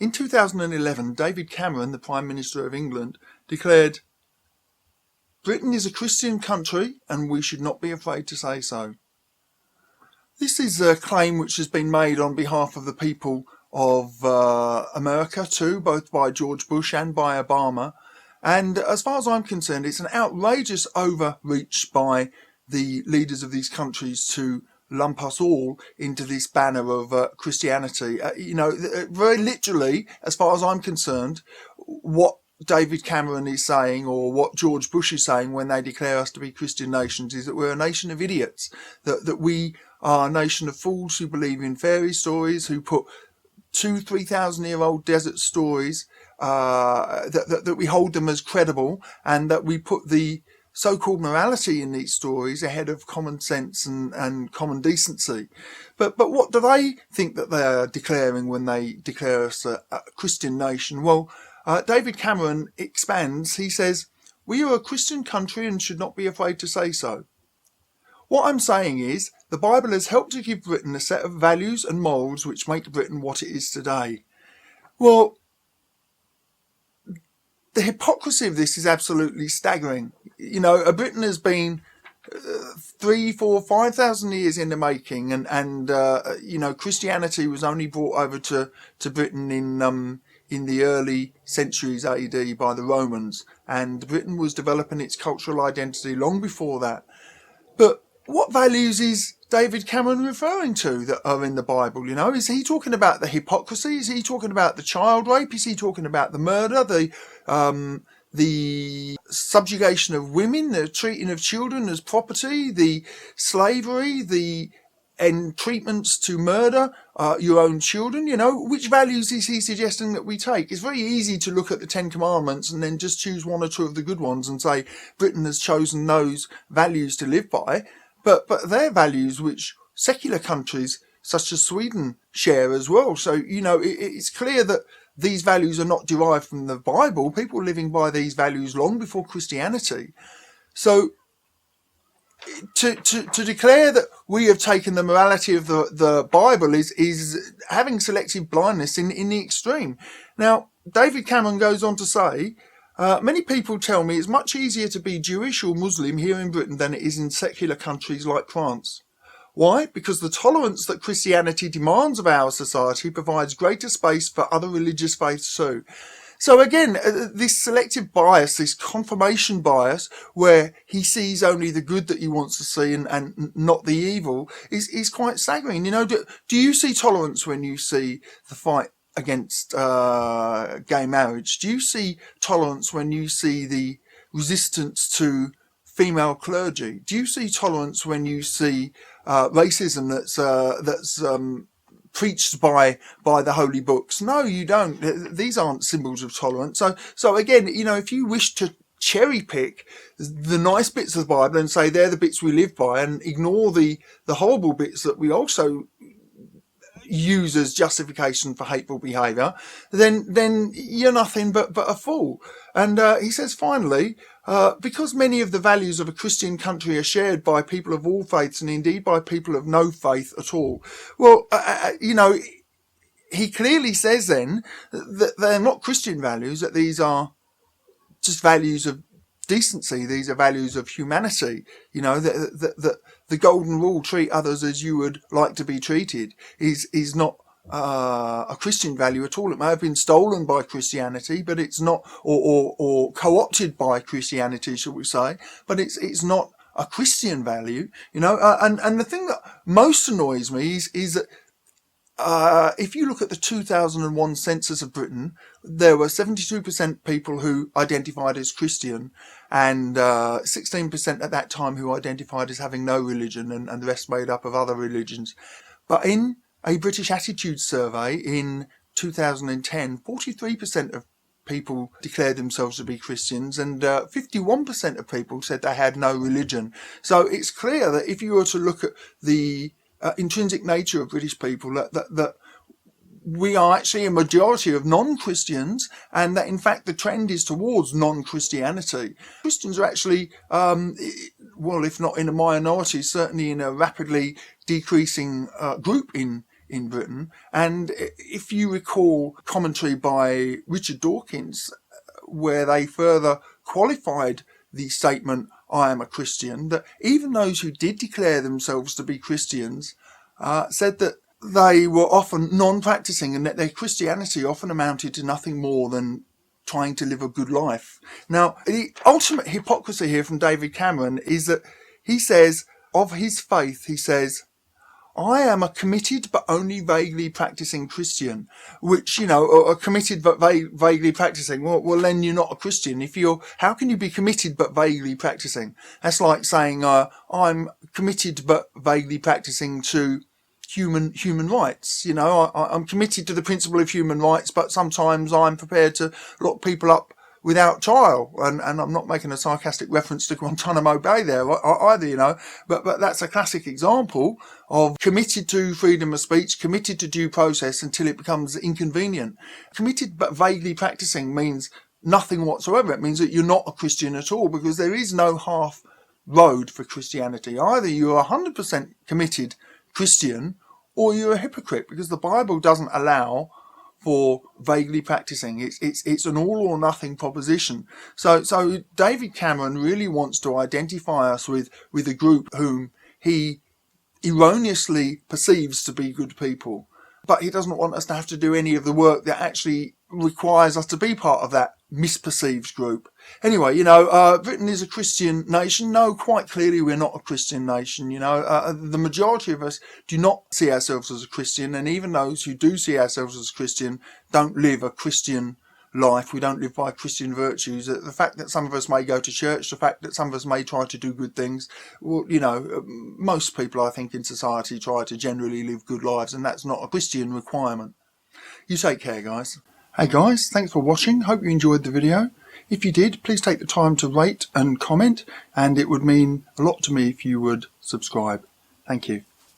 In 2011, David Cameron, the Prime Minister of England, declared, "Britain is a Christian country and we should not be afraid to say so." This is a claim which has been made on behalf of the people of America too, both by George Bush and by Obama. And as far as I'm concerned, it's an outrageous overreach by the leaders of these countries to lump us all into this banner of Christianity. Very literally, as far as I'm concerned, what David Cameron is saying, or what George Bush is saying when they declare us to be Christian nations, is that we're a nation of idiots, that we are a nation of fools who believe in fairy stories, who put 3,000-year-old desert stories, that we hold them as credible, and that we put the so-called morality in these stories ahead of common sense and common decency. But what do they think that they are declaring when they declare us a Christian nation? Well, David Cameron expands. He says, "We are a Christian country and should not be afraid to say so." What I'm saying is, the Bible has helped to give Britain a set of values and morals which make Britain what it is today. Well, the hypocrisy of this is absolutely staggering. Britain has been 3, 4, 5,000 years in the making, and Christianity was only brought over to Britain in the early centuries AD by the Romans, and Britain was developing its cultural identity long before that. But what values is David Cameron referring to that are in the Bible? Is he talking about the hypocrisy? Is he talking about the child rape? Is he talking about the murder, the subjugation of women, the treating of children as property, the slavery, the treatments to murder your own children? Which values is he suggesting that we take? It's very easy to look at the Ten Commandments and then just choose one or two of the good ones and say Britain has chosen those values to live by. But they're values which secular countries such as Sweden share as well. So, it's clear that these values are not derived from the Bible. People were living by these values long before Christianity. So to declare that we have taken the morality of the Bible is having selective blindness in the extreme. Now, David Cameron goes on to say, "Many people tell me it's much easier to be Jewish or Muslim here in Britain than it is in secular countries like France. Why? Because the tolerance that Christianity demands of our society provides greater space for other religious faiths too." So again, this selective bias, this confirmation bias, where he sees only the good that he wants to see and not the evil, is quite staggering. Do you see tolerance when you see the fight against gay marriage? Do you see tolerance when you see the resistance to female clergy? Do you see tolerance when you see racism that's preached by the holy books? No, you don't. These aren't symbols of tolerance. So again, if you wish to cherry pick the nice bits of the Bible and say they're the bits we live by, and ignore the horrible bits that we also use as justification for hateful behaviour, then you're nothing but a fool. And he says finally, because many of the values of a Christian country are shared by people of all faiths and indeed by people of no faith at all. Well, he clearly says then that they're not Christian values, that these are just values of decency. These are values of humanity. That the golden rule, treat others as you would like to be treated, is not a Christian value at all. It may have been stolen by Christianity, but it's not, or co-opted by Christianity, shall we say, but it's not a Christian value, and the thing that most annoys me is that if you look at the 2001 census of Britain, there were 72% people who identified as Christian, and 16% at that time who identified as having no religion, and the rest made up of other religions. But in a British Attitude Survey in 2010, 43% of people declared themselves to be Christians, and 51% of people said they had no religion. So it's clear that if you were to look at the intrinsic nature of British people, that we are actually a majority of non-Christians, and that in fact the trend is towards non-Christianity. Christians are actually, well, if not in a minority, certainly in a rapidly decreasing group in in Britain. And if you recall commentary by Richard Dawkins, where they further qualified the statement, I am a Christian, that even those who did declare themselves to be Christians said that they were often non-practicing and that their Christianity often amounted to nothing more than trying to live a good life. Now, the ultimate hypocrisy here from David Cameron is that he says, of his faith, he says, I am a committed but only vaguely practicing Christian, which, you know, are committed but vaguely practicing. Well, then you're not a Christian. How can you be committed but vaguely practicing? That's like saying, I'm committed but vaguely practicing to human rights. You know, I'm committed to the principle of human rights, but sometimes I'm prepared to lock people up without trial. And I'm not making a sarcastic reference to Guantanamo Bay there either, you know, but that's a classic example of committed to freedom of speech, committed to due process until it becomes inconvenient. Committed but vaguely practicing means nothing whatsoever. It means that you're not a Christian at all, because there is no half road for Christianity. Either you're 100% committed Christian or you're a hypocrite, because the Bible doesn't allow for vaguely practicing. It's an all or nothing proposition. So David Cameron really wants to identify us with a group whom he erroneously perceives to be good people, but he doesn't want us to have to do any of the work that actually requires us to be part of that misperceived group. Anyway, you know, Britain is a Christian nation. No, quite clearly we're not a Christian nation. You know, the majority of us do not see ourselves as a Christian, and even those who do see ourselves as Christian don't live a Christian life. We don't live by Christian virtues. The fact that some of us may go to church, the fact that some of us may try to do good things, well, you know, most people, I think, in society try to generally live good lives, and that's not a Christian requirement. You take care, guys. Hey guys, thanks for watching. Hope you enjoyed the video. If you did, please take the time to rate and comment, and it would mean a lot to me if you would subscribe. Thank you.